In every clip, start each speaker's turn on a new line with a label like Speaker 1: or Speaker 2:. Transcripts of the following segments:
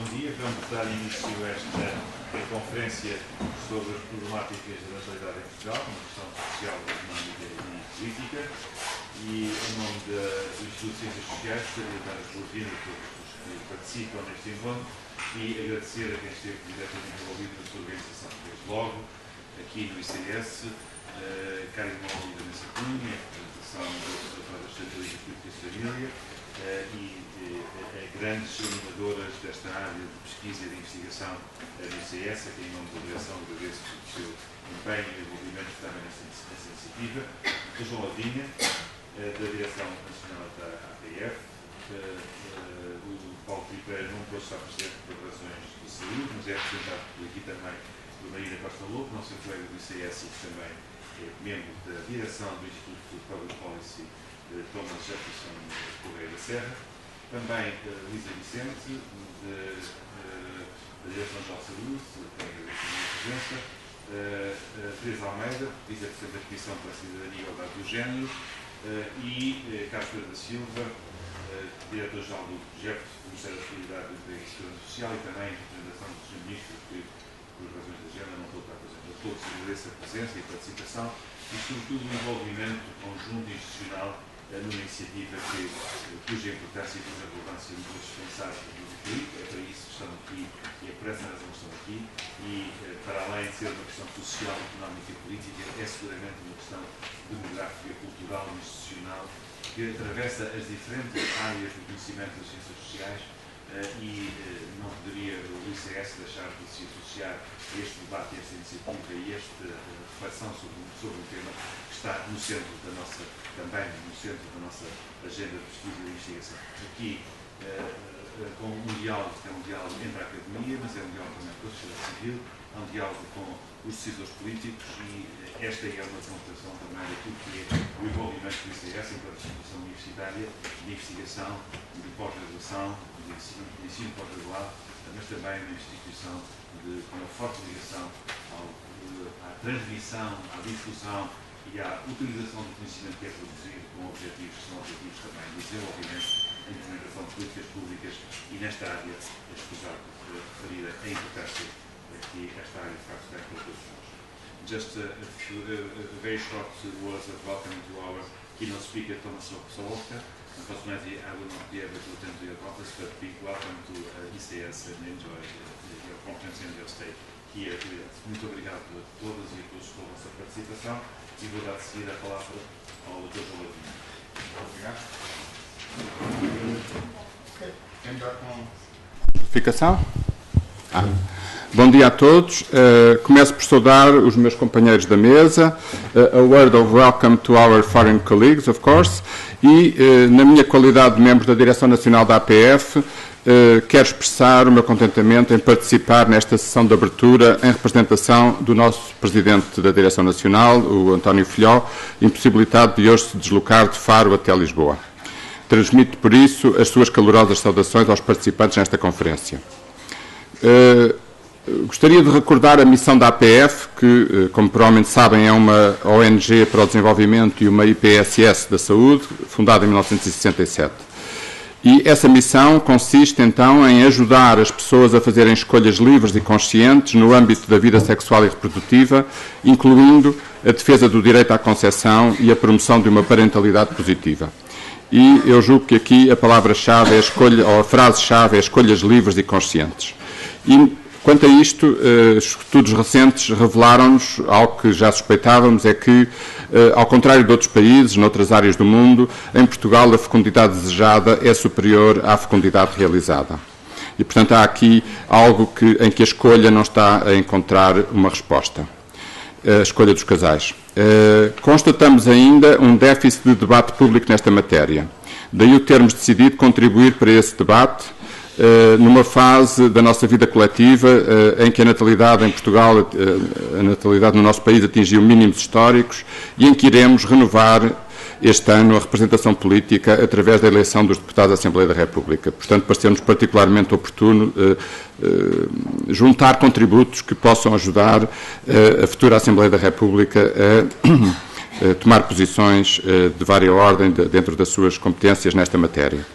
Speaker 1: bom dia. Vamos dar início a esta conferência sobre as problemáticas da natalidade em Portugal, uma questão social, económica e política. E, em nome do Instituto de Ciências Sociais, gostaria de dar as boas-vindas a todos os que participam neste encontro e agradecer a quem esteve diretamente envolvido na sua organização. Desde logo, aqui no ICS, Carimo Oliveira Nessa Cunha, a representação das Centralistas Políticas de Família, e grandes animadoras desta área de pesquisa e de investigação do ICS, a quem, em nome da direção, agradeço o seu empenho e envolvimento também nessa iniciativa. O João Ladinha, da Direção Nacional da APF, o Paulo Tripeira não pôde estar presente por razões de saúde, mas é representado aqui também por Marina Costa Lobo, nosso colega do ICS e que também é membro da direção do Instituto de Public Policy, Thomas Jefferson Correia da Serra, também Luísa Vicente, da Direção-Geral de Saúde, que tem a presença, Teresa Almeida, vice-presidente da Comissão para a Cidadania e Igualdade do Género, e Carlos Pereira da Silva, diretor-geral do projeto do Ministério da Solidariedade e da Segurança Social e também a representação do Sr. Ministro, que, por razões de agenda, não estou a presente. A todos agradeço a presença e a participação e, sobretudo, o envolvimento conjunto e institucional numa iniciativa cuja importância e cuja relevância não é dispensável do político. É para isso que estão aqui e é por essa razão que estão aqui e, para além de ser uma questão social, económica e política, é seguramente uma questão demográfica, cultural e institucional que atravessa as diferentes áreas do conhecimento das ciências sociais e não poderia o ICS deixar de se associar a este debate, a esta iniciativa e a esta reflexão sobre um tema que está no centro da nossa, também no centro da nossa agenda de pesquisa e de investigação. Aqui, com um diálogo, que é um diálogo entre a academia, mas é um diálogo também com a sociedade civil, é um diálogo com os decisores políticos e esta é uma demonstração também daquilo que é o envolvimento do ICS enquanto instituição universitária de investigação, de pós-graduação, de ensino pós-graduado, mas também uma instituição com uma forte ligação à transmissão, à difusão e à utilização do conhecimento que é produzido com objetivos que são objetivos também de desenvolvimento e implementação de políticas públicas e nesta área, escusado referir a importância que esta área de facto tem para todos nós. Just a very short words of welcome to our keynote speaker, Thomas Solotka. Unfortunately, I will not be able to attend to your conference, but big welcome to ICS and enjoy your conference and your stay here with us. Muito obrigado a todas e a todos pela vossa participação e vou dar de seguida a palavra ao Dr. João Ladinha. Obrigado.
Speaker 2: Quem está com notificação? Bom dia a todos. Começo por saudar os meus companheiros da mesa. A word of welcome to our foreign colleagues, of course. E, na minha qualidade de membro da Direção Nacional da APF, quero expressar o meu contentamento em participar nesta sessão de abertura em representação do nosso Presidente da Direção Nacional, o António Filhó, impossibilitado de hoje se deslocar de Faro até Lisboa. Transmito, por isso, as suas calorosas saudações aos participantes nesta conferência. Gostaria de recordar a missão da APF, que, como provavelmente sabem, é uma ONG para o desenvolvimento e uma IPSS da saúde, fundada em 1967. E essa missão consiste, então, em ajudar as pessoas a fazerem escolhas livres e conscientes no âmbito da vida sexual e reprodutiva, incluindo a defesa do direito à conceção e a promoção de uma parentalidade positiva. E eu julgo que aqui a palavra-chave, ou a frase-chave é escolhas livres e conscientes. E, quanto a isto, estudos recentes revelaram-nos algo que já suspeitávamos, é que, ao contrário de outros países, noutras áreas do mundo, em Portugal a fecundidade desejada é superior à fecundidade realizada. E, portanto, há aqui algo em que a escolha não está a encontrar uma resposta. A escolha dos casais. Constatamos ainda um déficit de debate público nesta matéria. Daí o termos decidido contribuir para esse debate numa fase da nossa vida coletiva em que a natalidade em Portugal, a natalidade no nosso país atingiu mínimos históricos e em que iremos renovar este ano a representação política através da eleição dos deputados da Assembleia da República. Portanto, pareceu-nos particularmente oportuno juntar contributos que possam ajudar a futura Assembleia da República a tomar posições de vária ordem dentro das suas competências nesta matéria.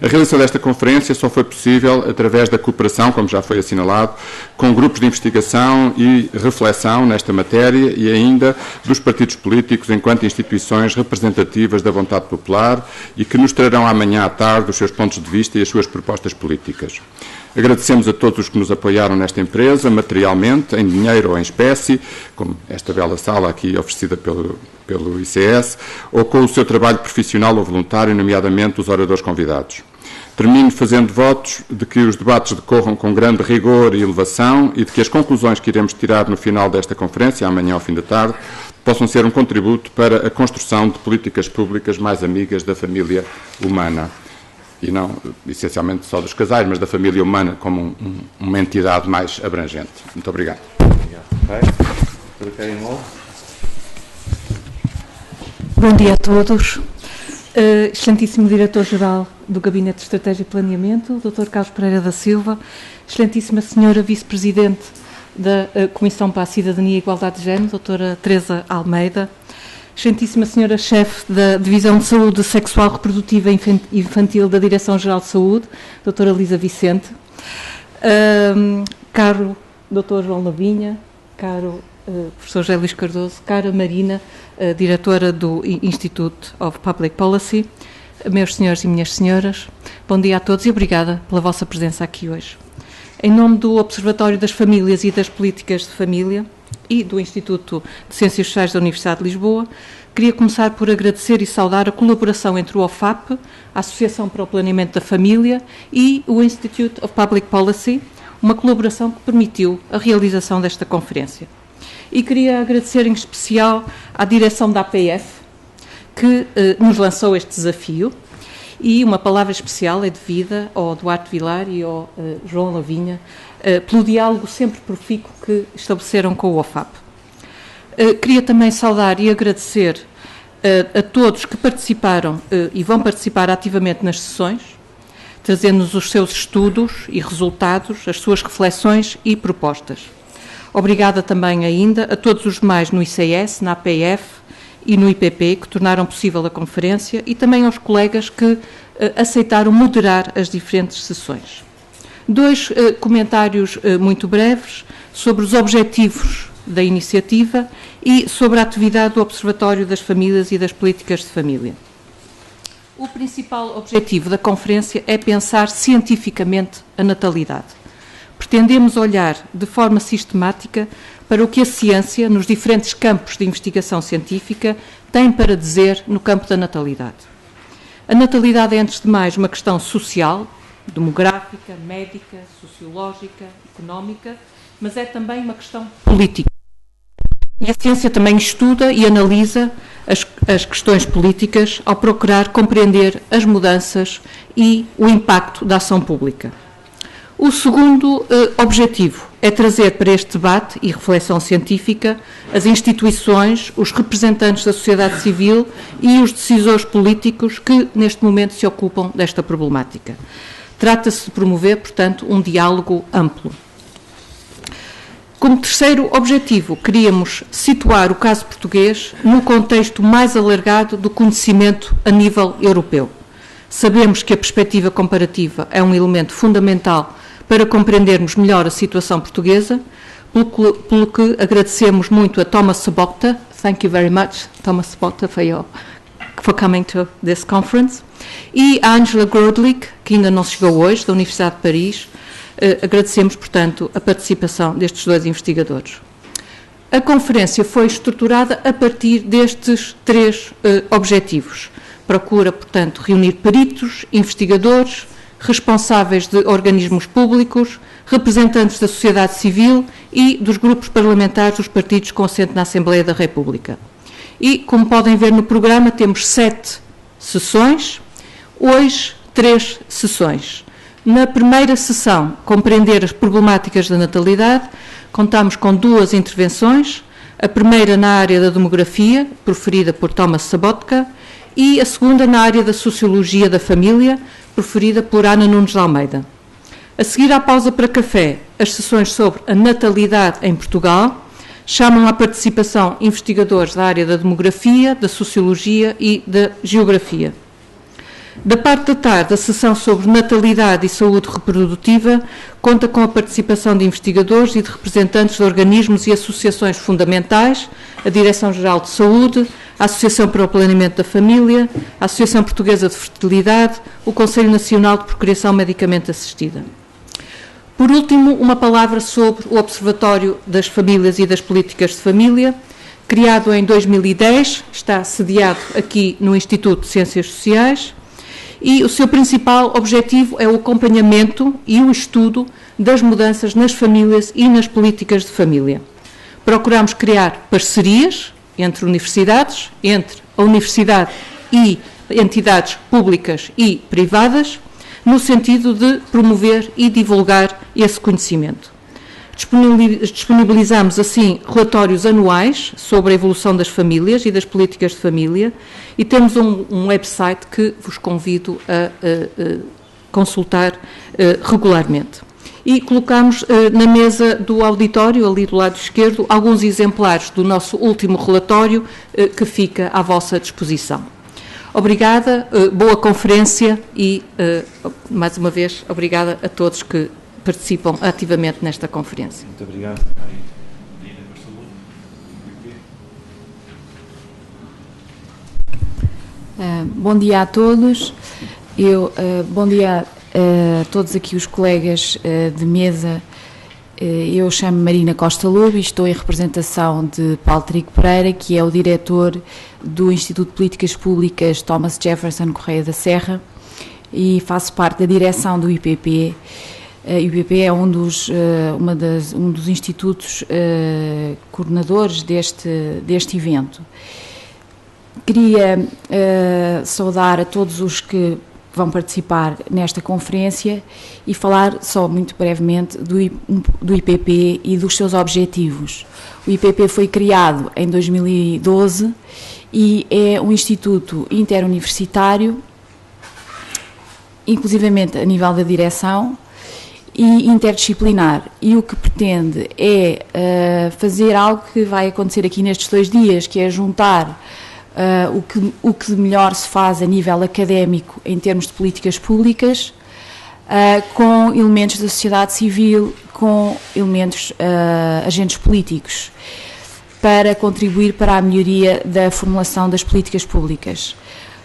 Speaker 2: A realização desta conferência só foi possível através da cooperação, como já foi assinalado, com grupos de investigação e reflexão nesta matéria e ainda dos partidos políticos enquanto instituições representativas da vontade popular e que nos trarão amanhã à tarde os seus pontos de vista e as suas propostas políticas. Agradecemos a todos os que nos apoiaram nesta empresa, materialmente, em dinheiro ou em espécie, como esta bela sala aqui oferecida pelo ICS, ou com o seu trabalho profissional ou voluntário, nomeadamente os oradores convidados. Termino fazendo votos de que os debates decorram com grande rigor e elevação e de que as conclusões que iremos tirar no final desta conferência, amanhã ao fim da tarde, possam ser um contributo para a construção de políticas públicas mais amigas da família humana. E não, essencialmente, só dos casais, mas da família humana como uma entidade mais abrangente. Muito obrigado.
Speaker 3: Bom dia a todos. Excelentíssimo Diretor-Geral do Gabinete de Estratégia e Planeamento, Dr. Carlos Pereira da Silva, Excelentíssima Senhora Vice-Presidente da Comissão para a Cidadania e Igualdade de Género, Doutora Teresa Almeida, Excelentíssima Senhora Chefe da Divisão de Saúde Sexual Reprodutiva e Infantil da Direção-Geral de Saúde, Doutora Elisa Vicente, caro Dr. João Lavinha, caro Professor José Luís Cardoso, cara Marina, Diretora do Institute of Public Policy, meus senhores e minhas senhoras, bom dia a todos e obrigada pela vossa presença aqui hoje. Em nome do Observatório das Famílias e das Políticas de Família e do Instituto de Ciências Sociais da Universidade de Lisboa, queria começar por agradecer e saudar a colaboração entre o OFAP, a Associação para o Planeamento da Família, e o Institute of Public Policy, uma colaboração que permitiu a realização desta conferência. E queria agradecer em especial à direção da APF, que nos lançou este desafio, e uma palavra especial é devida ao Duarte Vilar e ao João Lavinha, pelo diálogo sempre profícuo que estabeleceram com o OFAP. Queria também saudar e agradecer a todos que participaram e vão participar ativamente nas sessões, trazendo-nos os seus estudos e resultados, as suas reflexões e propostas. Obrigada também ainda a todos os demais no ICS, na APF e no IPP, que tornaram possível a conferência, e também aos colegas que aceitaram moderar as diferentes sessões. Dois comentários muito breves sobre os objetivos da iniciativa e sobre a atividade do Observatório das Famílias e das Políticas de Família. O principal objetivo da conferência é pensar cientificamente a natalidade. Pretendemos olhar de forma sistemática para o que a ciência, nos diferentes campos de investigação científica, tem para dizer no campo da natalidade. A natalidade é, antes de mais, uma questão social, demográfica, médica, sociológica, económica, mas é também uma questão política. E a ciência também estuda e analisa as questões políticas ao procurar compreender as mudanças e o impacto da ação pública. O segundo objetivo é trazer para este debate e reflexão científica as instituições, os representantes da sociedade civil e os decisores políticos que neste momento se ocupam desta problemática. Trata-se de promover, portanto, um diálogo amplo. Como terceiro objetivo, queríamos situar o caso português no contexto mais alargado do conhecimento a nível europeu. Sabemos que a perspectiva comparativa é um elemento fundamental para compreendermos melhor a situação portuguesa, pelo que agradecemos muito a Thomas Sobota. Thank you very much, Thomas Sobota, for coming to this conference. E a Angela Grodlich, que ainda não chegou hoje, da Universidade de Paris. Agradecemos, portanto, a participação destes dois investigadores. A conferência foi estruturada a partir destes três objetivos. Procura, portanto, reunir peritos, investigadores, responsáveis de organismos públicos, representantes da sociedade civil e dos grupos parlamentares dos partidos com assento na Assembleia da República. E, como podem ver no programa, temos 7 sessões, hoje 3 sessões. Na primeira sessão, compreender as problemáticas da natalidade, contamos com 2 intervenções, a primeira na área da demografia, proferida por Thomas Sobotka, e a segunda na área da sociologia da família, proferida por Ana Nunes de Almeida. A seguir à pausa para café, as sessões sobre a natalidade em Portugal chamam à participação investigadores da área da demografia, da sociologia e da geografia. Da parte da tarde, a sessão sobre natalidade e saúde reprodutiva conta com a participação de investigadores e de representantes de organismos e associações fundamentais, a Direção-Geral de Saúde, a Associação para o Planeamento da Família, a Associação Portuguesa de Fertilidade, o Conselho Nacional de Procriação Medicamente Assistida. Por último, uma palavra sobre o Observatório das Famílias e das Políticas de Família, criado em 2010, está sediado aqui no Instituto de Ciências Sociais, e o seu principal objetivo é o acompanhamento e o estudo das mudanças nas famílias e nas políticas de família. Procuramos criar parcerias entre universidades, entre a universidade e entidades públicas e privadas, no sentido de promover e divulgar esse conhecimento. Disponibilizamos, assim, relatórios anuais sobre a evolução das famílias e das políticas de família e temos um website que vos convido a consultar regularmente. E colocamos na mesa do auditório, ali do lado esquerdo, alguns exemplares do nosso último relatório que fica à vossa disposição. Obrigada, boa conferência e, mais uma vez, obrigada a todos que participam ativamente nesta conferência.
Speaker 1: Muito obrigado.
Speaker 4: Bom dia a todos. Bom dia a todos aqui os colegas de mesa. Eu chamo-me Marina Costa Lobo e estou em representação de Paulo Trigo Pereira, que é o diretor do Instituto de Políticas Públicas Thomas Jefferson Correia da Serra, e faço parte da direção do IPP. O IPP é um dos institutos coordenadores deste evento. Queria saudar a todos os que vão participar nesta conferência e falar só muito brevemente do IPP e dos seus objetivos. O IPP foi criado em 2012 e é um instituto interuniversitário, inclusivamente a nível da direção, e interdisciplinar, e o que pretende é fazer algo que vai acontecer aqui nestes 2 dias, que é juntar o que melhor se faz a nível académico em termos de políticas públicas com elementos da sociedade civil, com elementos agentes políticos, para contribuir para a melhoria da formulação das políticas públicas.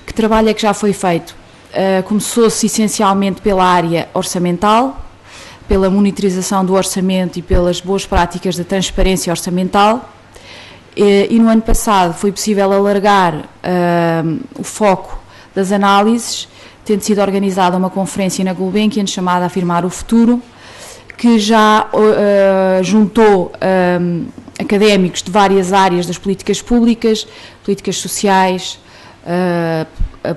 Speaker 4: Que trabalho é que já foi feito? Começou-se essencialmente pela área orçamental, pela monitorização do orçamento e pelas boas práticas da transparência orçamental, e no ano passado foi possível alargar o foco das análises, tendo sido organizada uma conferência na Gulbenkian chamada Afirmar o Futuro, que já juntou académicos de várias áreas das políticas públicas, políticas sociais,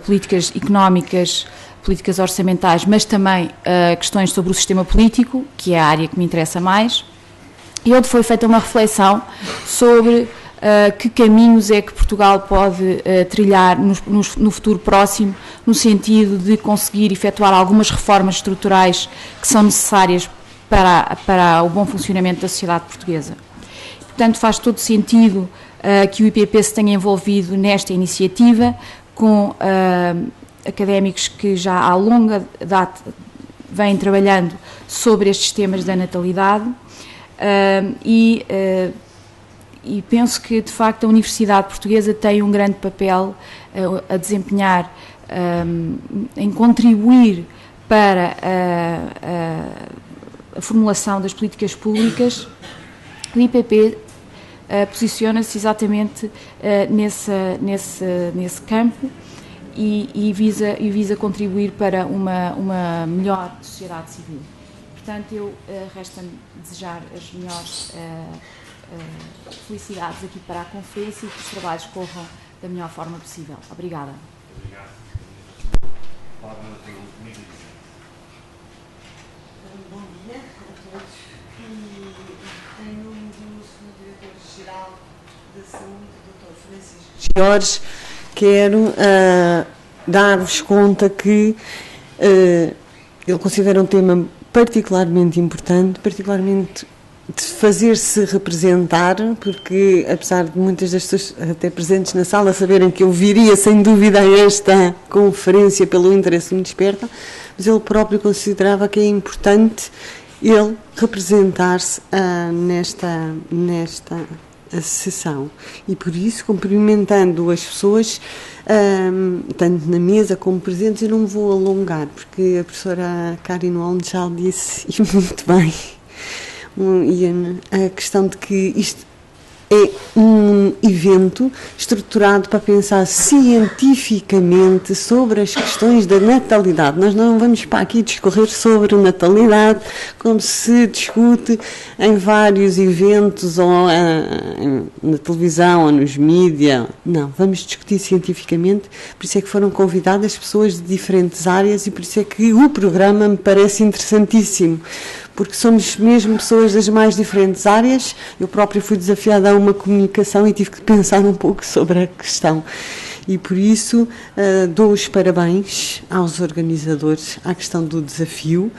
Speaker 4: políticas económicas, políticas orçamentais, mas também questões sobre o sistema político, que é a área que me interessa mais, e onde foi feita uma reflexão sobre que caminhos é que Portugal pode trilhar no futuro próximo, no sentido de conseguir efetuar algumas reformas estruturais que são necessárias para o bom funcionamento da sociedade portuguesa. Portanto, faz todo sentido que o IPP se tenha envolvido nesta iniciativa, com académicos que já há longa data vêm trabalhando sobre estes temas da natalidade, e penso que, de facto, a Universidade Portuguesa tem um grande papel a desempenhar em contribuir para a formulação das políticas públicas. O IPP posiciona-se exatamente nesse campo e visa contribuir para uma melhor sociedade civil. Portanto, resta-me desejar as melhores felicidades aqui para a conferência e que os trabalhos corram da melhor forma possível. Obrigada.
Speaker 1: Obrigado.
Speaker 5: Bom dia a todos. E em nome do Sr. Diretor-Geral da Saúde, Dr. Francisco Jorge, quero dar-vos conta que ele considera um tema particularmente importante, particularmente de fazer-se representar, porque apesar de muitas das pessoas até presentes na sala saberem que eu viria sem dúvida a esta conferência pelo interesse que me desperta, mas ele próprio considerava que é importante ele representar-se nesta sessão, e por isso, cumprimentando as pessoas, tanto na mesa como presentes, eu não me vou alongar, porque a professora Karin Holm já disse, e muito bem, a questão de que isto é um evento estruturado para pensar cientificamente sobre as questões da natalidade. Nós não vamos para aqui discorrer sobre natalidade como se discute em vários eventos ou na televisão ou nos mídias. Não, vamos discutir cientificamente. Por isso é que foram convidadas pessoas de diferentes áreas e por isso é que o programa me parece interessantíssimo. Porque somos mesmo pessoas das mais diferentes áreas. Eu própria fui desafiada a uma comunicação e tive que pensar um pouco sobre a questão. E por isso dou os parabéns aos organizadores à questão do desafio.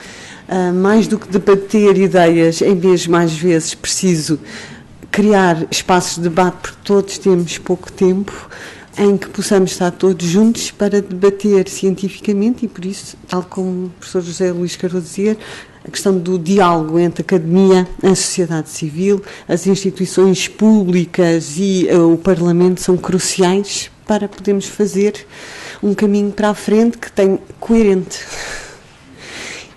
Speaker 5: Mais do que debater ideias, é mesmo às vezes preciso criar espaços de debate, porque todos temos pouco tempo, em que possamos estar todos juntos para debater cientificamente e por isso, tal como o professor José Luís Cardoso dizia, a questão do diálogo entre a academia, a sociedade civil, as instituições públicas e o Parlamento são cruciais para podermos fazer um caminho para a frente que tem coerente.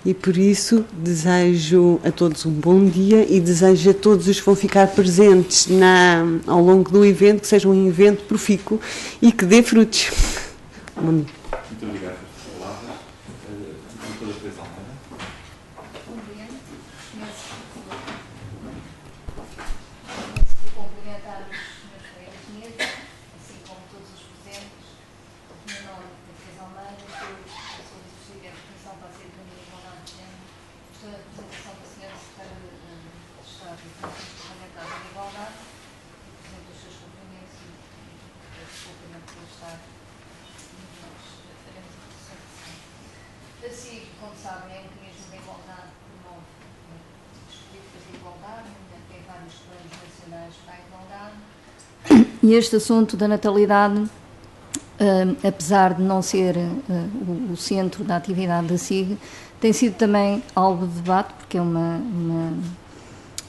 Speaker 5: E por isso desejo a todos um bom dia e desejo a todos os que vão ficar presentes ao longo do evento que seja um evento profícuo e que dê frutos.
Speaker 1: Muito obrigado pelas palavras. Doutora Teresa Almeida.
Speaker 6: Bom dia. Começo por cumprimentar os meus colegas de mesa, assim como todos os presentes. O meu nome é Teresa Almeida, sou vice-presidente da Comissão para a Cidadania e Igualdade de Género. Estou em representação da senhora Secretária de Estado e Funções Parlamentares da Igualdade, represento os seus cumprimentos e desculpa-me por estar. Nós faremos a representação. Assim, como sabem, é um mecanismo da igualdade que promove as políticas de igualdade, tem vários planos nacionais para a igualdade.
Speaker 4: E este assunto da natalidade, apesar de não ser o centro da atividade da SIG, tem sido também alvo de debate, porque é uma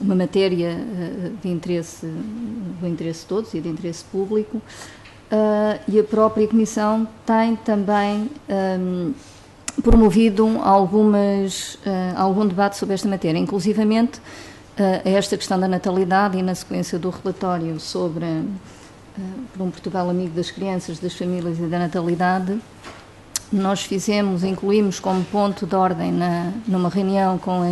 Speaker 4: matéria de interesse, do interesse de todos e de interesse público, e a própria Comissão tem também promovido algum debate sobre esta matéria, inclusivamente esta questão da natalidade e na sequência do relatório sobre por um Portugal amigo das crianças, das famílias e da natalidade, nós incluímos como ponto de ordem numa reunião com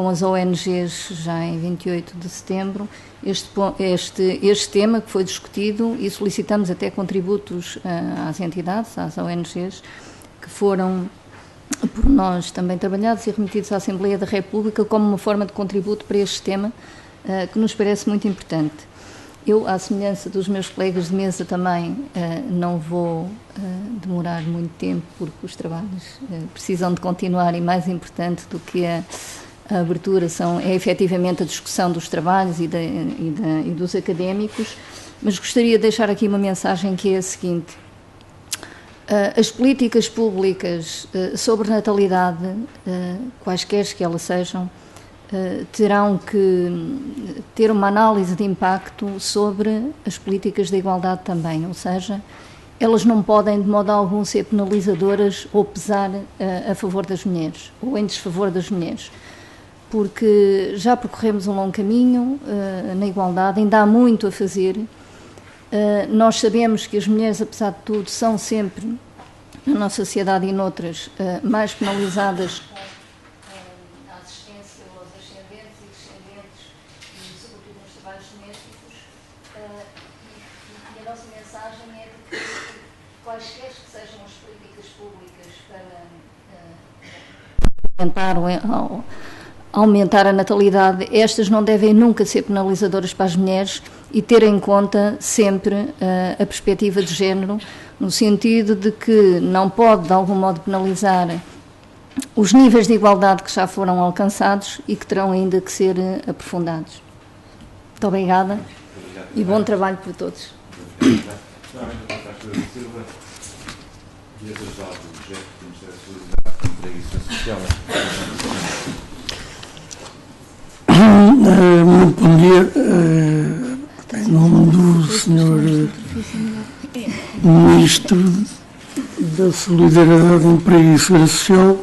Speaker 4: as ONGs já em 28 de setembro, este tema que foi discutido e solicitamos até contributos às entidades, às ONGs, que foram por nós também trabalhados e remetidos à Assembleia da República como uma forma de contributo para este tema que nos parece muito importante. Eu, à semelhança dos meus colegas de mesa, também não vou demorar muito tempo, porque os trabalhos precisam de continuar e mais importante do que a abertura é efetivamente a discussão dos trabalhos e dos académicos, mas gostaria de deixar aqui uma mensagem que é a seguinte. As políticas públicas sobre natalidade, quaisquer que elas sejam, terão que ter uma análise de impacto sobre as políticas de igualdade também, ou seja, elas não podem de modo algum ser penalizadoras ou pesar a favor das mulheres ou em desfavor das mulheres, porque já percorremos um longo caminho na igualdade, ainda há muito a fazer. Nós sabemos que as mulheres, apesar de tudo, são sempre, na nossa sociedade e noutras, mais penalizadas
Speaker 6: Na assistência aos ascendentes e descendentes, e sobretudo nos trabalhos domésticos, e a nossa mensagem é de que quaisquer que sejam as políticas públicas para aumentar a natalidade, estas não devem nunca ser penalizadoras para as mulheres e ter em conta sempre a perspectiva de género, no sentido de que não pode, de algum modo, penalizar os níveis de igualdade que já foram alcançados e que terão ainda que ser aprofundados. Muito obrigada e bom trabalho para todos.
Speaker 7: Muito bom dia. Em nome do Sr. Ministro da Solidariedade, Emprego e Segurança Social,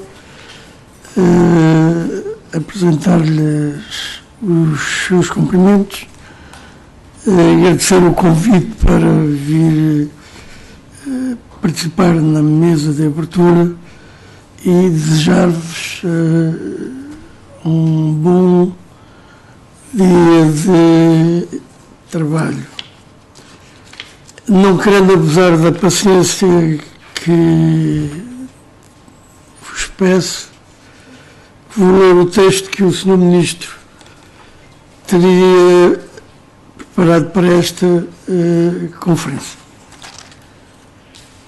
Speaker 7: apresentar-lhes os seus cumprimentos, agradecer o convite para vir participar na mesa de abertura e desejar-vos um bom dia de trabalho. Não querendo abusar da paciência que vos peço, vou ler o texto que o Sr. Ministro teria preparado para esta conferência.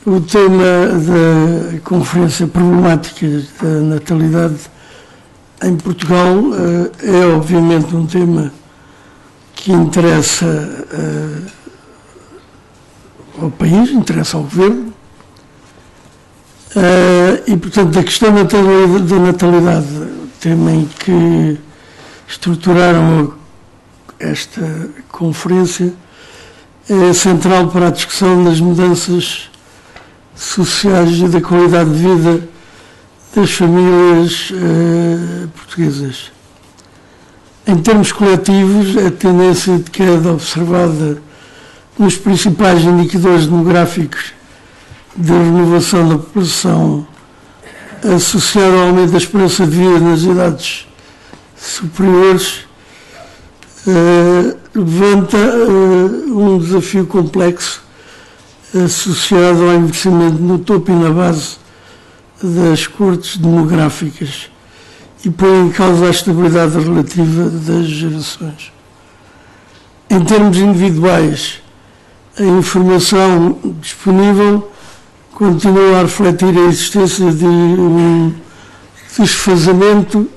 Speaker 7: O tema da conferência, problemáticas da natalidade em Portugal, é obviamente um tema que interessa ao país, interessa ao governo, e portanto a questão da natalidade, o tema em que estruturaram esta conferência, é central para a discussão das mudanças sociais e da qualidade de vida das famílias portuguesas. Em termos coletivos, a tendência de queda observada nos principais indicadores demográficos de renovação da população associada ao aumento da esperança de vida nas idades superiores levanta um desafio complexo associado ao envelhecimento no topo e na base das cortes demográficas e põe em causa a estabilidade relativa das gerações. Em termos individuais, a informação disponível continua a refletir a existência de um desfazamento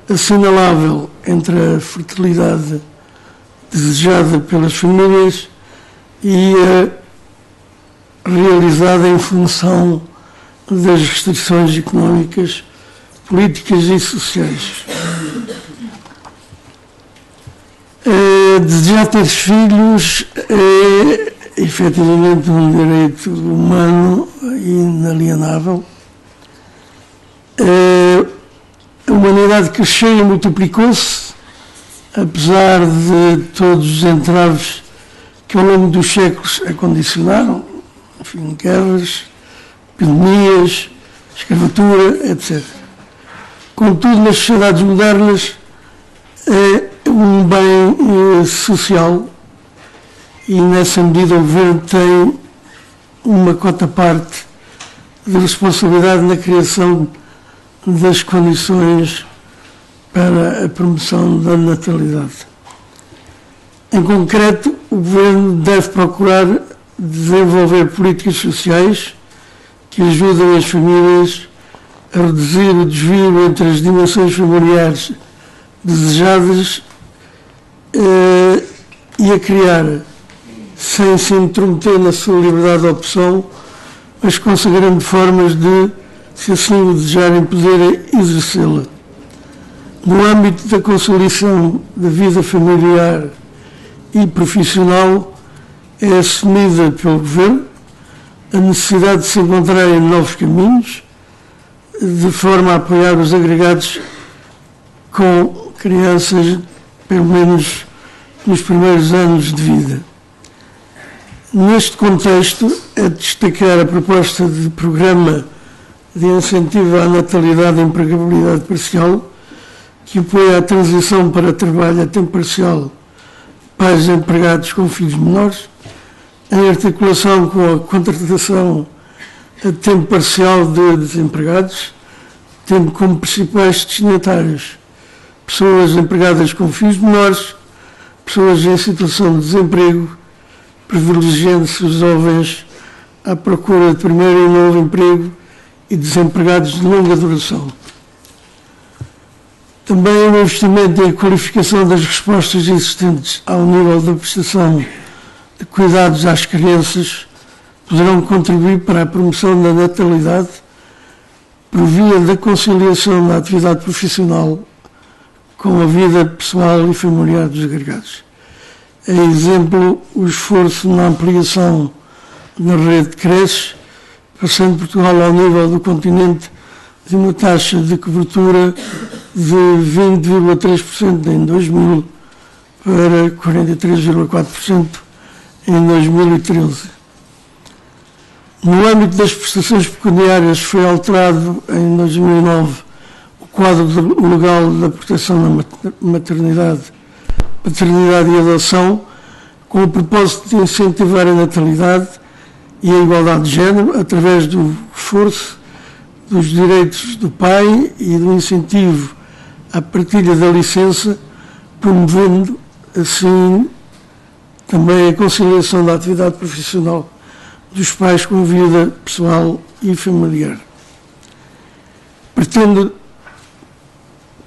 Speaker 7: assinalável entre a fertilidade desejada pelas famílias e a realizada em função das restrições económicas, políticas e sociais. Desejar ter filhos é efetivamente um direito humano inalienável. A humanidade cresceu e multiplicou-se, apesar de todos os entraves que ao longo dos séculos a condicionaram, enfim, guerras, epidemias, escravatura, etc. Contudo, nas sociedades modernas, é um bem social e, nessa medida, o governo tem uma cota-parte de responsabilidade na criação das condições para a promoção da natalidade. Em concreto, o governo deve procurar desenvolver políticas sociais que ajudem as famílias a reduzir o desvio entre as dimensões familiares desejadas e a criar, sem se intrometer na sua liberdade de opção, mas consagrando formas de, se assim o desejarem, poder exercê-la. No âmbito da conciliação da vida familiar e profissional, é assumida pelo Governo a necessidade de se encontrarem novos caminhos, de forma a apoiar os agregados com crianças, pelo menos nos primeiros anos de vida. Neste contexto, é de destacar a proposta de programa de incentivo à natalidade e empregabilidade parcial, que apoia a transição para trabalho a tempo parcial pais empregados com filhos menores, em articulação com a contratação a tempo parcial de desempregados, tendo como principais destinatários pessoas empregadas com filhos menores, pessoas em situação de desemprego, privilegiando-se os jovens à procura de primeiro e novo emprego e desempregados de longa duração. Também o investimento e a qualificação das respostas existentes ao nível da prestação de cuidados às crianças poderão contribuir para a promoção da natalidade por via da conciliação da atividade profissional com a vida pessoal e familiar dos agregados. É exemplo o esforço na ampliação da rede de creches, passando Portugal ao nível do continente de uma taxa de cobertura de 20,3% em 2000 para 43,4% em 2013. No âmbito das prestações pecuniárias foi alterado em 2009 o quadro legal da proteção da maternidade, paternidade e adoção, com o propósito de incentivar a natalidade e a igualdade de género através do reforço dos direitos do pai e do incentivo à partilha da licença, promovendo assim também a conciliação da atividade profissional dos pais com a vida pessoal e familiar. Pretende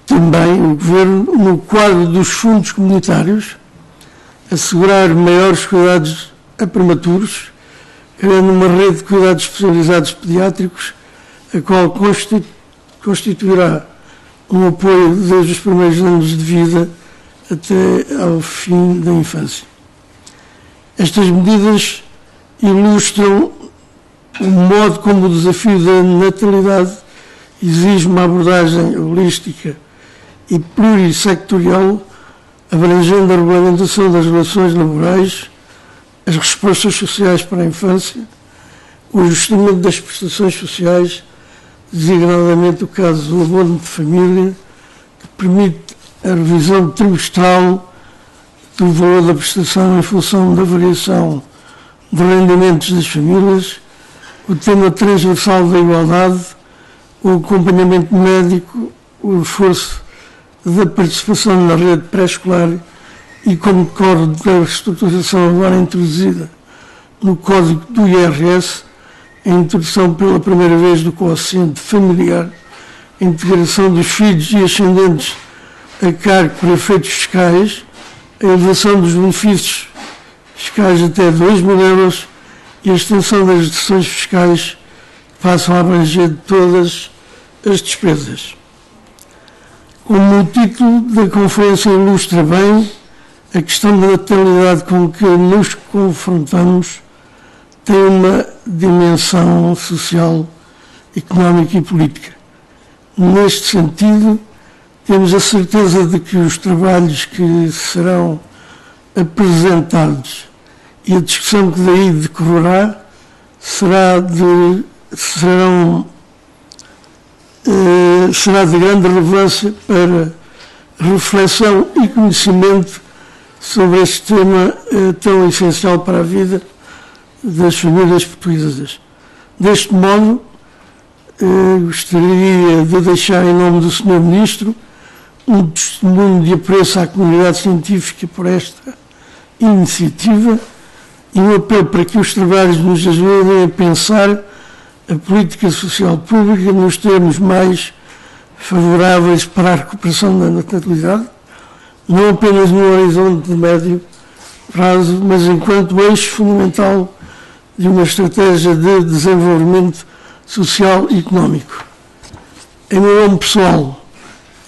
Speaker 7: também o Governo, no quadro dos fundos comunitários, assegurar maiores cuidados a prematuros, criando uma rede de cuidados especializados pediátricos, a qual constituirá um apoio desde os primeiros anos de vida até ao fim da infância. Estas medidas ilustram o modo como o desafio da natalidade exige uma abordagem holística e plurissectorial, abrangendo a regulamentação das relações laborais, as respostas sociais para a infância, o ajustamento das prestações sociais, designadamente o caso do abono de família, que permite a revisão trimestral do valor da prestação em função da variação de rendimentos das famílias, o tema transversal da igualdade, o acompanhamento médico, o reforço da participação na rede pré-escolar e, como decorre da reestruturação agora introduzida no Código do IRS, a introdução pela primeira vez do quociente familiar, a integração dos filhos e ascendentes a cargo por efeitos fiscais, a elevação dos benefícios fiscais até 2.000 euros e a extensão das deduções fiscais passam a abranger todas as despesas. Como o título da conferência ilustra bem, a questão da natalidade com que nos confrontamos tem uma dimensão social, económica e política. Neste sentido, temos a certeza de que os trabalhos que serão apresentados e a discussão que daí decorrerá será de grande relevância para reflexão e conhecimento sobre este tema tão essencial para a vida das famílias portuguesas. Deste modo, gostaria de deixar em nome do Sr. Ministro um testemunho de apreço à comunidade científica por esta iniciativa e um apelo para que os trabalhos nos ajudem a pensar a política social pública nos termos mais favoráveis para a recuperação da natalidade, não apenas no horizonte de médio prazo, mas enquanto eixo fundamental de uma estratégia de desenvolvimento social e económico. Em meu nome pessoal,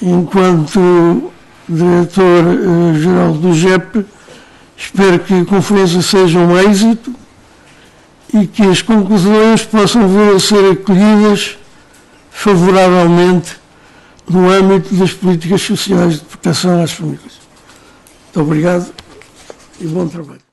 Speaker 7: enquanto Diretor-Geral do GEP, espero que a conferência seja um êxito e que as conclusões possam vir a ser acolhidas favoravelmente no âmbito das políticas sociais de proteção às famílias. Muito obrigado e bom trabalho.